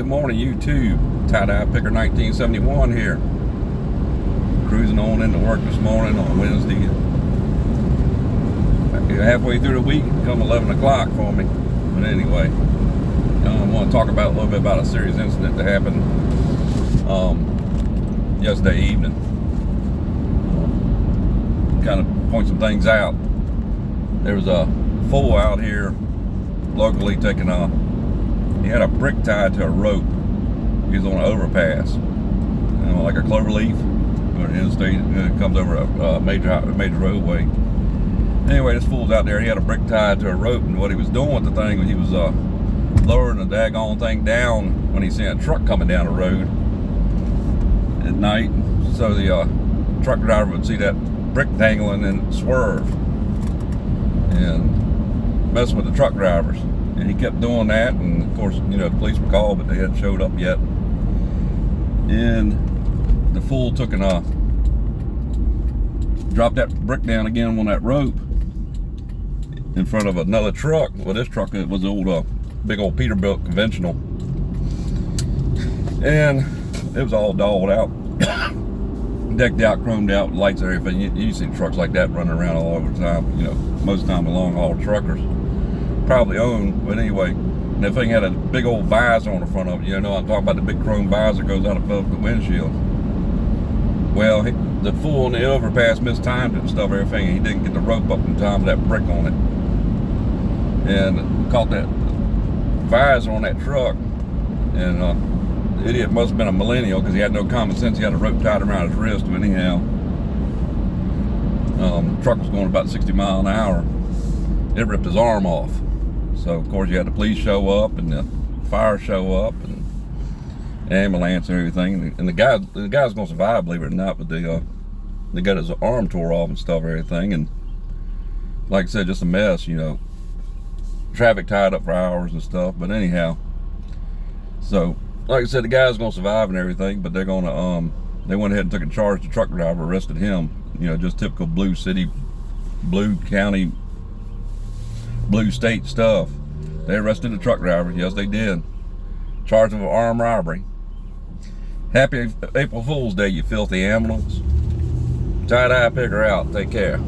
morning, YouTube. Tie-dye picker 1971 here. Cruising on into work this morning on Wednesday. Halfway through the week, come 11 o'clock for me. But anyway, I want to talk about a little bit about a serious incident that happened yesterday evening. Kind of point some things out. There was a fool out here locally taking he had a brick tied to a rope. He was on an overpass, like a clover leaf, or an interstate. It comes over a major roadway. Anyway, this fool's out there. He had a brick tied to a rope, and what he was doing with the thing, he was lowering the daggone thing down when he seen a truck coming down the road at night. So the truck driver would see that brick dangling and swerve and messing with the truck drivers. And he kept doing that, and of course, the police were called, but they hadn't showed up yet. And the fool took and dropped that brick down again on that rope in front of another truck. Well, this truck, it was an big old Peterbilt conventional, and it was all dolled out, decked out, chromed out, lights and everything. You see trucks like that running around all over the time. Most of the time the long haul truckers probably own, but anyway. And the thing had a big old visor on the front of it. I'm talking about the big chrome visor goes out above the windshield. Well, the fool on the overpass mistimed it and stuff, everything, and he didn't get the rope up in time with that brick on it, and caught that visor on that truck. And the idiot must have been a millennial, because he had no common sense. He had a rope tied around his wrist. But anyhow, the truck was going about 60 miles an hour. It ripped his arm off. So of course you had the police show up and the fire show up and ambulance and everything. And the guy's gonna survive, believe it or not. But they got his arm tore off and stuff, everything. And like I said, just a mess. Traffic tied up for hours and stuff. But anyhow, so like I said, the guy's gonna survive and everything. But they're gonna they went ahead and took and charged the truck driver, arrested him. Just typical blue city, blue county, blue state stuff. They arrested the truck driver. Yes, they did. Charged him with armed robbery. Happy April Fool's Day, you filthy animals. Tie-dye picker out. Take care.